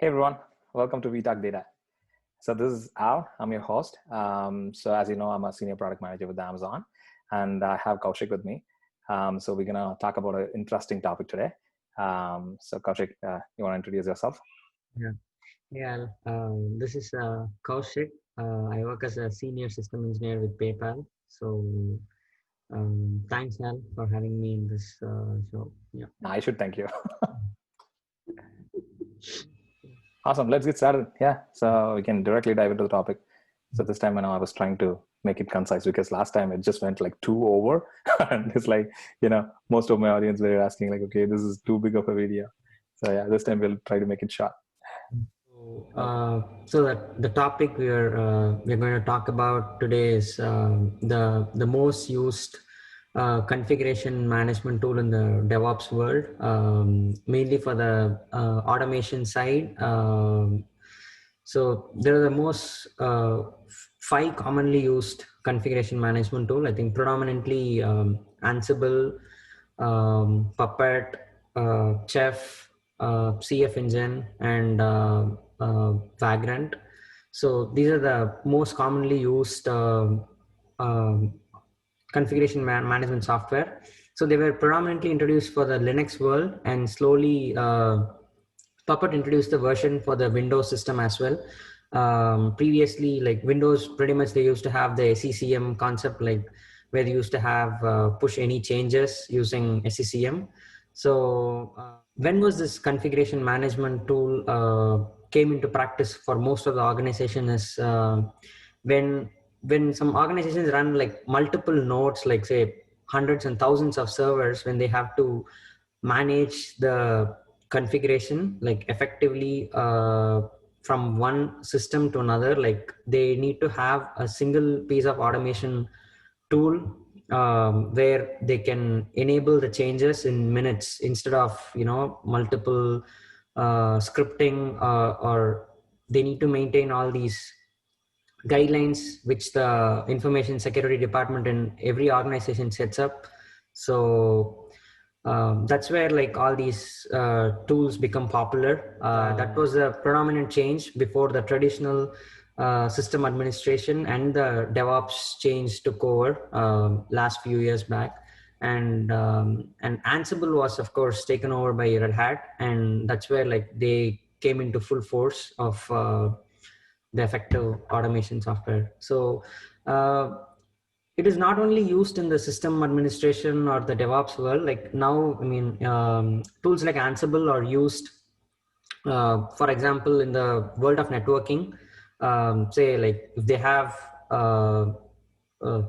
Hey everyone, welcome to We Talk Data. So this is Al, I'm your host. So as you know, I'm a senior product manager with Amazon, and I have Kaushik with me. So we're gonna talk about an interesting topic today. So Kaushik, you wanna introduce yourself? Yeah, yeah. This is Kaushik. I work as a senior system engineer with PayPal. So thanks, Al, for having me in this show. Yeah. I should thank you. Awesome, let's get started. Yeah, so we can directly dive into the topic. So this time, I was trying to make it concise because last time it just went like two over, and it's like most of my audience were asking like, okay, this is too big of a video. So yeah, this time we'll try to make it short. So that the topic we're going to talk about today is the most used configuration management tool in the DevOps world, mainly for the automation side. So there are the most five commonly used configuration management tool. I think predominantly Ansible, Puppet, Chef, CF Engine, and Vagrant. So these are the most commonly used um, configuration management software. So they were predominantly introduced for the Linux world, and slowly Puppet introduced the version for the Windows system as well. Previously, like Windows, pretty much they used to have the SCM concept, like where they used to have push any changes using SCM. So when was this configuration management tool came into practice for most of the organization is when some organizations run like multiple nodes, like say hundreds and thousands of servers, when they have to manage the configuration like effectively from one system to another, like they need to have a single piece of automation tool where they can enable the changes in minutes instead of multiple scripting, or they need to maintain all these guidelines which the information security department in every organization sets up. So that's where like all these tools become popular. That was a predominant change before the traditional system administration and the DevOps change took over last few years back. And Ansible was of course taken over by Red Hat, and that's where like they came into full force of the effective automation software. So it is not only used in the system administration or the DevOps world. Like now, I mean, tools like Ansible are used, for example, in the world of networking. Say, like if they have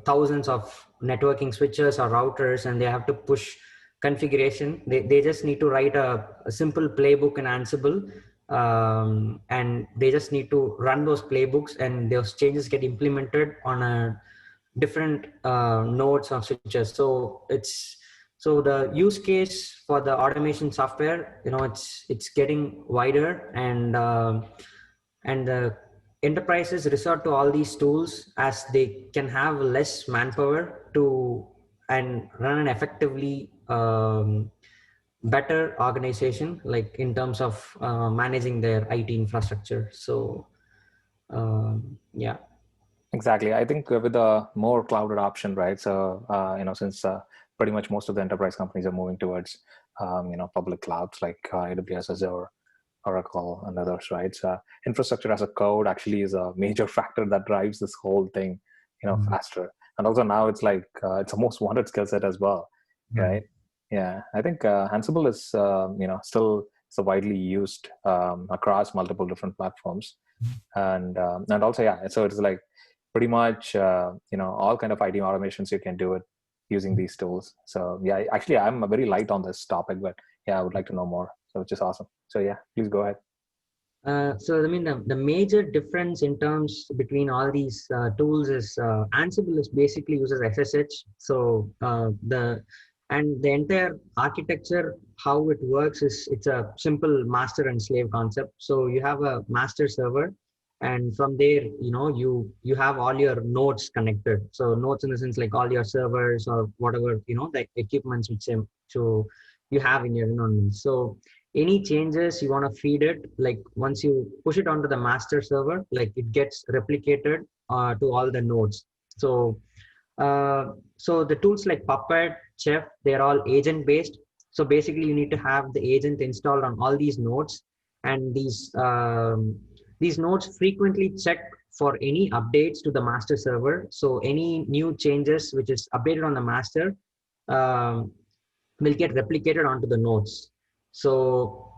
thousands of networking switches or routers and they have to push configuration, they just need to write a simple playbook in Ansible, and they just need to run those playbooks, and those changes get implemented on a different nodes of switches. So the use case for the automation software, it's getting wider, and the enterprises resort to all these tools as they can have less manpower to and run an effectively better organization, like in terms of managing their IT infrastructure. So yeah. Exactly. I think with the more cloud adoption, right? So, since pretty much most of the enterprise companies are moving towards, public clouds like AWS, Azure, Oracle, and others, right? So, infrastructure as a code actually is a major factor that drives this whole thing, faster. And also now it's like it's a most wanted skill set as well, right? Yeah, I think Ansible is, still so widely used across multiple different platforms, and also yeah, so it's like pretty much all kind of IT automations you can do it using these tools. So yeah, actually I'm very light on this topic, but yeah, I would like to know more, so which is awesome. So yeah, please go ahead. So I mean, the major difference in terms between all these tools is Ansible is basically uses SSH. So the entire architecture, how it works is it's a simple master and slave concept. So you have a master server, and from there, you have all your nodes connected. So nodes in the sense like all your servers or whatever, the equipments which so you have in your environment. So any changes you want to feed it, like once you push it onto the master server, like it gets replicated to all the nodes. So so the tools like Puppet, Chef, they're all agent based. So basically, you need to have the agent installed on all these nodes, and these nodes frequently check for any updates to the master server. So any new changes which is updated on the master um, will get replicated onto the nodes. So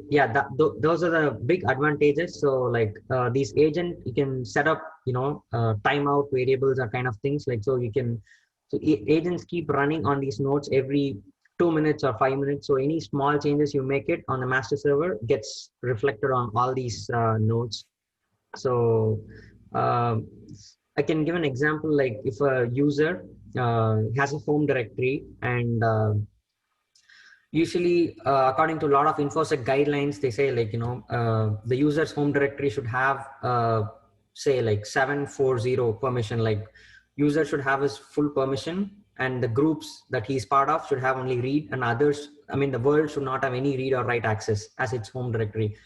yeah, those are the big advantages. So like these agent, you can set up, timeout variables or kind of things, like, so you can, so agents keep running on these nodes every 2 minutes or 5 minutes. So any small changes you make it on the master server gets reflected on all these nodes. So um, I can give an example, like if a user has a home directory, and usually according to a lot of infosec guidelines, they say, like, the user's home directory should have say like 740 permission, like user should have his full permission, and the groups that he's part of should have only read, and others, I mean the world, should not have any read or write access as its home directory.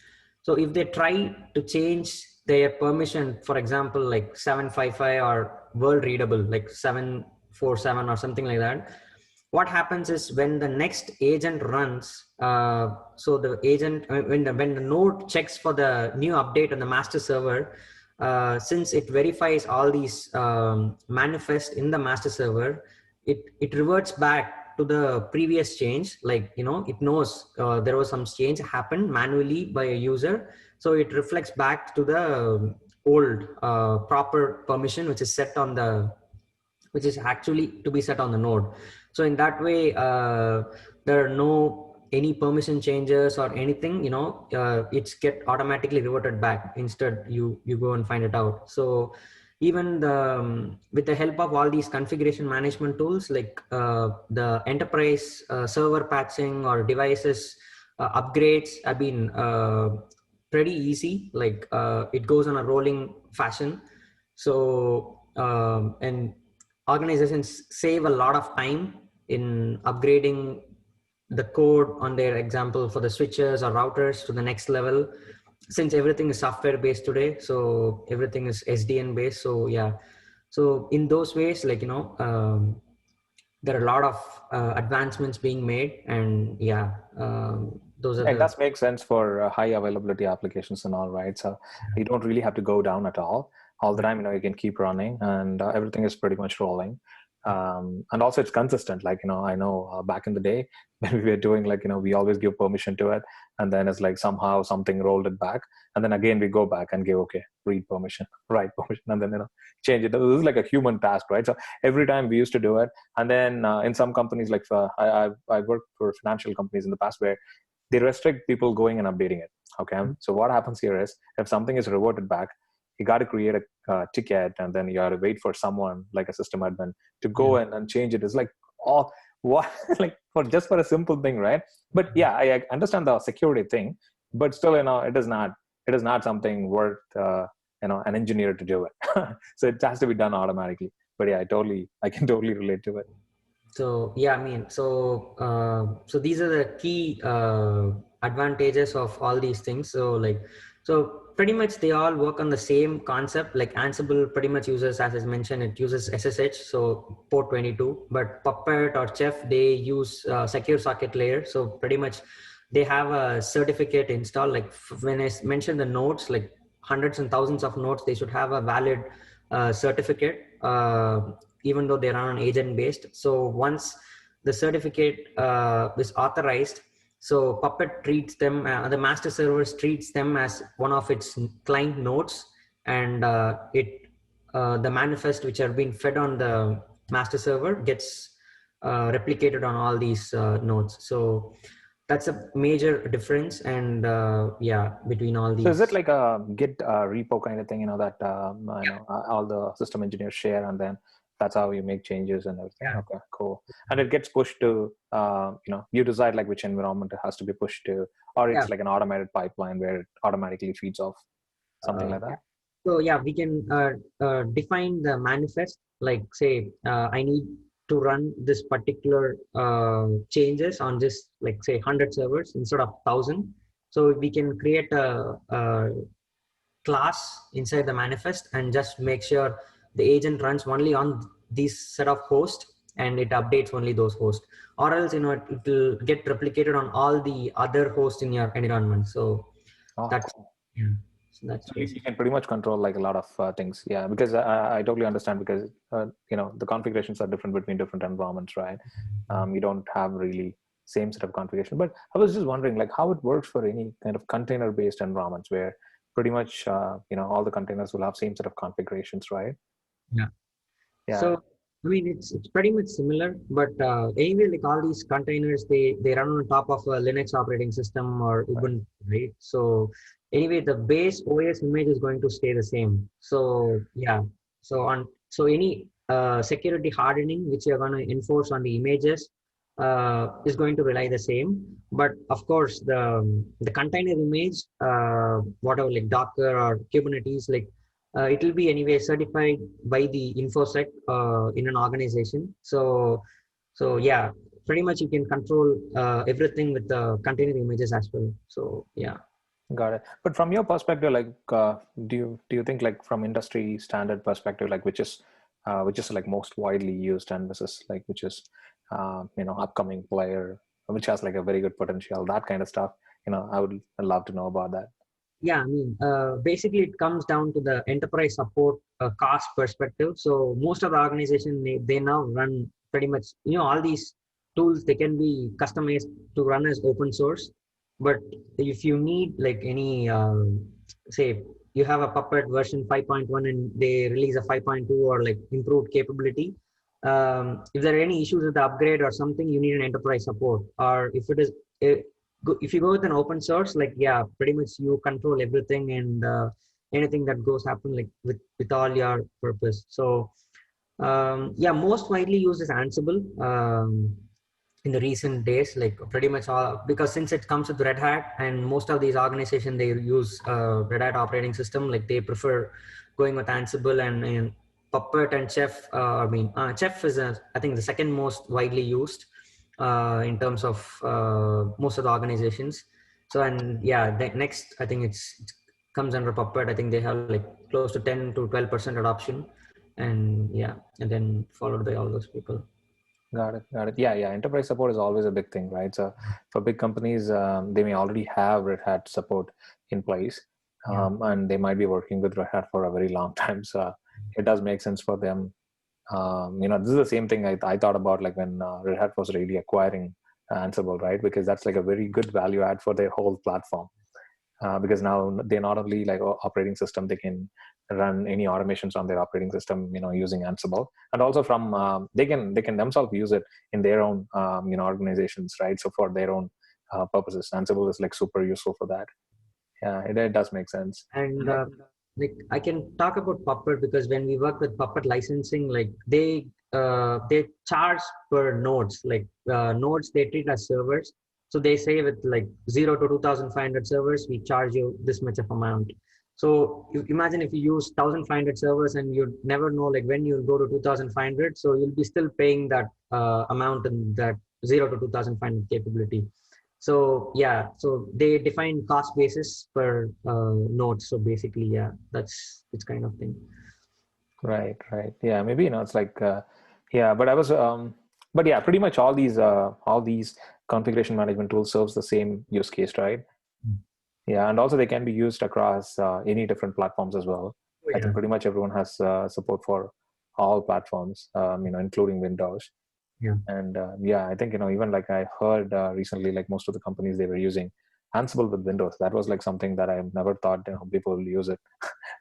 So if they try to change their permission, for example, like 755 or world readable, like 747 or something like that, what happens is when the next agent runs, so the agent, when the node checks for the new update on the master server, since it verifies all these manifest in the master server, it reverts back to the previous change. Like, it knows there was some change happened manually by a user, so it reflects back to the old proper permission, which is set on the, which is actually to be set on the node. So in that way, there are no any permission changes or anything, it's get automatically reverted back. Instead, you go and find it out. So even with the help of all these configuration management tools, like the enterprise server patching or devices upgrades have been pretty easy. Like it goes on a rolling fashion. So and organizations save a lot of time in upgrading the code on their example for the switches or routers to the next level, since everything is software based today. So everything is SDN based. So yeah, so in those ways, like, there are a lot of advancements being made, and yeah, those are It the, does make sense for high availability applications and all, right? So you don't really have to go down at all the time. You can keep running, and everything is pretty much rolling. And also it's consistent. Like, I know back in the day when we were doing, like, we always give permission to it, and then it's like somehow something rolled it back, and then again we go back and give, okay, read permission, write permission, and then change it. This is like a human task, right? So every time we used to do it, and then in some companies, like I worked for financial companies in the past where they restrict people going and updating it. Okay. So what happens here is, if something is reverted back, you got to create a ticket, and then you got to wait for someone like a system admin to go yeah. in and change it. It's like, oh, what? Like, for a simple thing, right? But yeah, I understand the security thing, but still, it is not something worth an engineer to do it. So it has to be done automatically. But yeah, I can totally relate to it. So yeah, I mean, so these are the key advantages of all these things. So like, so pretty much they all work on the same concept. Like Ansible pretty much uses, as I mentioned, it uses SSH, so port 22. But Puppet or Chef, they use secure socket layer. So pretty much they have a certificate installed. Like when I mentioned the nodes, like hundreds and thousands of nodes, they should have a valid certificate. Even though they run on agent based. So once the certificate is authorized, so Puppet treats them, the master servers treats them as one of its client nodes, and the manifest which are being fed on the master server gets replicated on all these nodes. So that's a major difference, and yeah, between all So is it these. like a Git repo kind of thing, that all the system engineers share, and then that's how you make changes and everything? Yeah. Okay, cool. And it gets pushed to, you decide like which environment it has to be pushed to, or Yeah. it's like an automated pipeline where it automatically feeds off, something like Yeah. that. So yeah, we can define the manifest. Like say, I need to run this particular changes on just like say 100 servers instead of 1000. So we can create a class inside the manifest and just make sure the agent runs only on these set of hosts and it updates only those hosts, or else it will get replicated on all the other hosts in your environment. So Oh, that's cool. yeah, so that's So you basic. can pretty much control like a lot of things. Yeah, because I totally understand because the configurations are different between different environments, right? You don't have really same set of configuration. But I was just wondering like how it works for any kind of container-based environments where pretty much all the containers will have same set of configurations, right? Yeah. Yeah, So I mean, it's pretty much similar, but anyway, like all these containers, they run on top of a Linux operating system or right. Ubuntu, right? So anyway, the base OS image is going to stay the same. So yeah, so any security hardening which you're going to enforce on the images is going to rely the same. But of course, the container image, whatever like Docker or Kubernetes, like it will be anyway certified by the infosec in an organization. So yeah, pretty much you can control everything with the container images as well. So yeah. Got it. But from your perspective, like, do you think like from industry standard perspective, like which is like most widely used and this is like which is upcoming player which has like a very good potential, that kind of stuff. I would love to know about that. Yeah, I mean, basically it comes down to the enterprise support cost perspective. So most of the organization they now run pretty much, all these tools they can be customized to run as open source. But if you need like any, say, you have a Puppet version 5.1 and they release a 5.2 or like improved capability. If there are any issues with the upgrade or something, you need an enterprise support. Or if it is if you go with an open source, like yeah, pretty much you control everything and anything that goes happen like with all your purpose. So yeah, most widely used is Ansible in the recent days, like pretty much all, because since it comes with Red Hat and most of these organizations they use Red Hat operating system, like they prefer going with Ansible and Puppet and Chef. Chef is I think the second most widely used in terms of most of the organizations. So and yeah, next I think it comes under Puppet. I think they have like close to 10 to 12% adoption, and yeah, and then followed by all those people. Got it. Got it. Yeah, yeah. Enterprise support is always a big thing, right? So for big companies, they may already have Red Hat support in place, Yeah. and they might be working with Red Hat for a very long time. So it does make sense for them. This is the same thing I thought about like when Red Hat was really acquiring Ansible, right? Because that's like a very good value add for their whole platform. Because now they not only like operating system, they can run any automations on their operating system using Ansible, and also from they can themselves use it in their own organizations, right? So for their own purposes, Ansible is like super useful for that. Yeah, it does make sense. And And like I can talk about Puppet because when we work with Puppet licensing, like they charge per nodes. Like nodes they treat as servers. So they say with like 0 to 2,500 servers, we charge you this much of amount. So you imagine if you use 1,500 servers and you never know like when you'll go to 2,500, so you'll be still paying that amount and that 0 to 2,500 capability. So yeah, so they define cost basis per node. So basically, yeah, that's it's kind of thing. right, right. Yeah, maybe it's like yeah, but I was but yeah, pretty much all these configuration management tools serves the same use case, right? Yeah, and also they can be used across any different platforms as well. Oh, I yeah, think pretty much everyone has support for all platforms, including Windows. yeah, And yeah, I think even like I heard recently, like most of the companies they were using Ansible with Windows. That was like something that I never thought people will use it.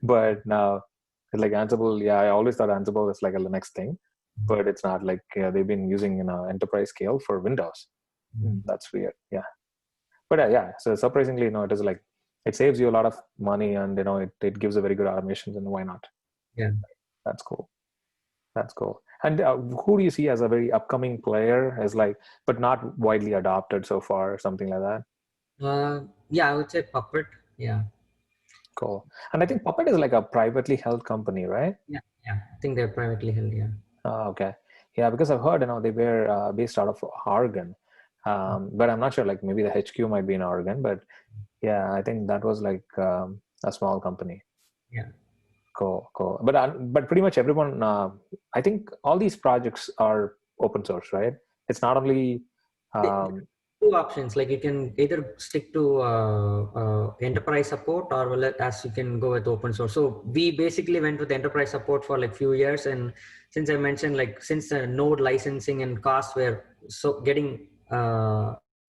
But now, like Ansible, yeah, I always thought Ansible is like a Linux thing, but it's not. Like they've been using enterprise scale for Windows. That's weird. Yeah, but yeah, so surprisingly it is like it saves you a lot of money, and it gives a very good automations, and why not? yeah. That's cool. That's cool. And who do you see as a very upcoming player as like but not widely adopted so far, or something like that? Yeah, I would say Puppet. Yeah, Cool. And I think Puppet is like a privately held company, right? yeah, yeah. I think they're privately held. Yeah. Okay. Yeah, because I've heard, they were based out of Oregon, but I'm not sure. Like maybe the HQ might be in Oregon, but yeah, I think that was like a small company. Yeah. Cool, cool. But pretty much everyone, I think all these projects are open source, right? It's not only um, Two options, like you can either stick to enterprise support, or well, as you can go with open source. So we basically went with enterprise support for like few years, and since I mentioned, like since the node licensing and costs were so getting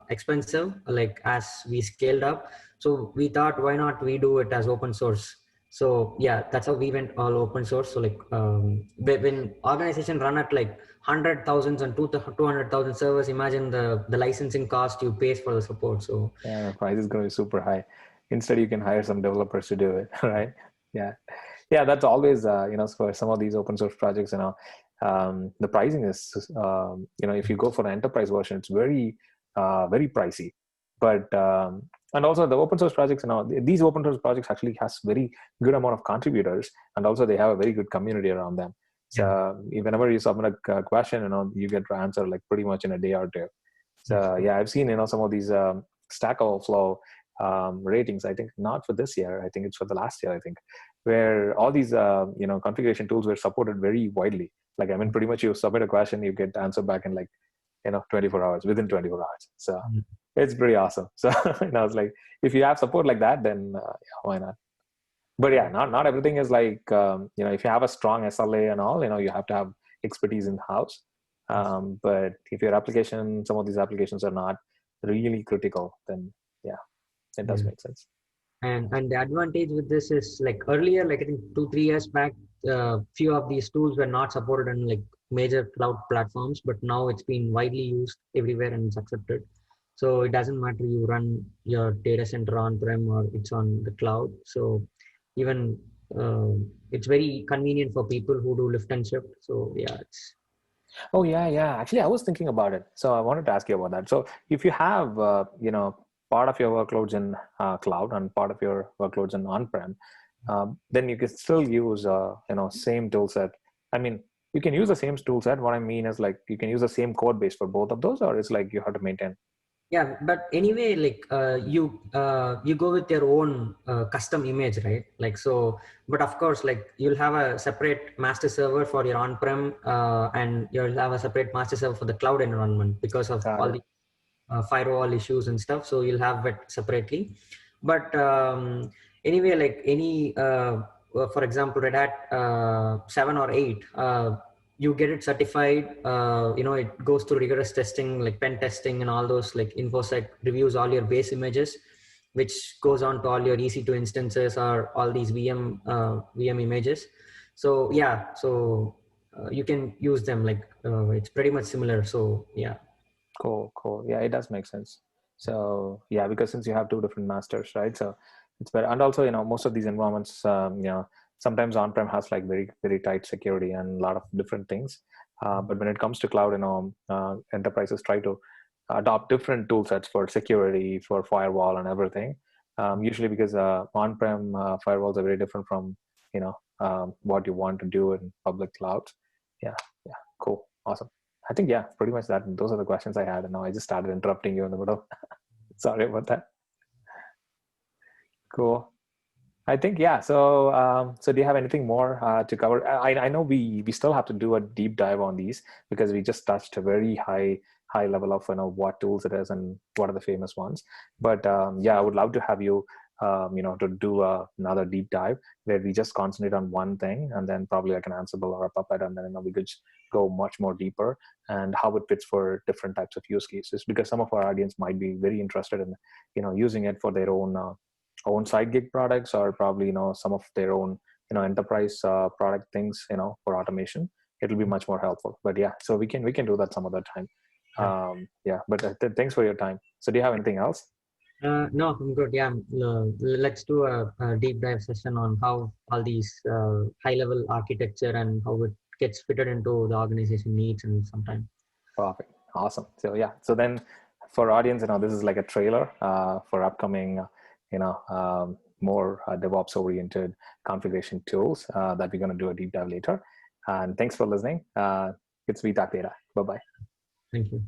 expensive, like as we scaled up, so we thought, why not we do it as open source. So yeah, that's how we went all open source. So like when organization run at like 100,000 and 200,000 servers, imagine the licensing cost you pay for the support. So yeah, the price is going to be super high. Instead, you can hire some developers to do it, right? Yeah, yeah. That's always, for some of these open source projects, the pricing is, if you go for the enterprise version, it's very, very pricey. But and also the open source projects, these open source projects actually has very good amount of contributors, and also they have a very good community around them. So yeah, whenever you submit a question, you get to answer like pretty much in a day or two. So yeah, I've seen some of these Stack Overflow ratings. I think not for this year. I think it's for the last year. I think where all these configuration tools were supported very widely. Like I mean, pretty much you submit a question, you get the answer back in like 24 hours, within 24 hours. So it's pretty awesome. So it's like if you have support like that, then yeah, why not? But yeah, not everything is like if you have a strong SLA and all, you have to have expertise in house. But if your application, some of these applications are not really critical, then yeah, it does yeah. make sense. And the advantage with this is, like earlier, like I think 2-3 years back, few of these tools were not supported on like major cloud platforms, but now it's been widely used everywhere and it's accepted. So it doesn't matter you run your data center on-prem or it's on the cloud. So even uh, it's very convenient for people who do lift and shift. So yeah, it's Oh yeah, yeah. Actually, I was thinking about it, so I wanted to ask you about that. So if you have part of your workloads in cloud and part of your workloads in on-prem, then you can still use same tool set. I mean, you can use the same tool set. What I mean is like you can use the same code base for both of those, or it's like you have to maintain. yeah, but anyway, like you go with your own custom image, right? Like so, but of course, like you'll have a separate master server for your on-prem, and you'll have a separate master server for the cloud environment because of Got all it. the firewall issues and stuff. So you'll have it separately. But anyway, like any for example, Red Hat 7 or 8, you get it certified. It goes through rigorous testing, like pen testing and all those. Like InfoSec reviews all your base images, which goes on to all your EC2 instances or all these VM images. So yeah, so you can use them. Like it's pretty much similar. So yeah. Cool, cool. Yeah, it does make sense. So yeah, because since you have two different masters, right? So it's better. And also, most of these environments, sometimes on-prem has like very, very tight security and a lot of different things. But when it comes to cloud, enterprises try to adopt different tool sets for security, for firewall and everything. Usually because on-prem firewalls are very different from, what you want to do in public clouds. Yeah, yeah, cool, awesome. I think, yeah, pretty much that. Those are the questions I had. And now I just started interrupting you in the middle. Sorry about that. Cool. I think, yeah. So do you have anything more to cover? I know we still have to do a deep dive on these because we just touched a very high level of what tools it is and what are the famous ones. But yeah, I would love to have you to do another deep dive where we just concentrate on one thing and then probably like an Ansible or a Puppet, and then we could just go much more deeper and how it fits for different types of use cases, because some of our audience might be very interested in using it for their own side gig products, or probably some of their own enterprise product things for automation. It'll be much more helpful. But yeah, so we can do that some other time. Yeah, but thanks for your time. So do you have anything else? No, I'm good. Yeah, let's do a deep dive session on how all these high-level architecture and how it gets fitted into the organization needs and sometime. Perfect. Awesome. So yeah, so then for audience, this is like a trailer for upcoming more DevOps oriented configuration tools that we're going to do a deep dive later. And thanks for listening. It's VTalk Data. Bye bye. Thank you.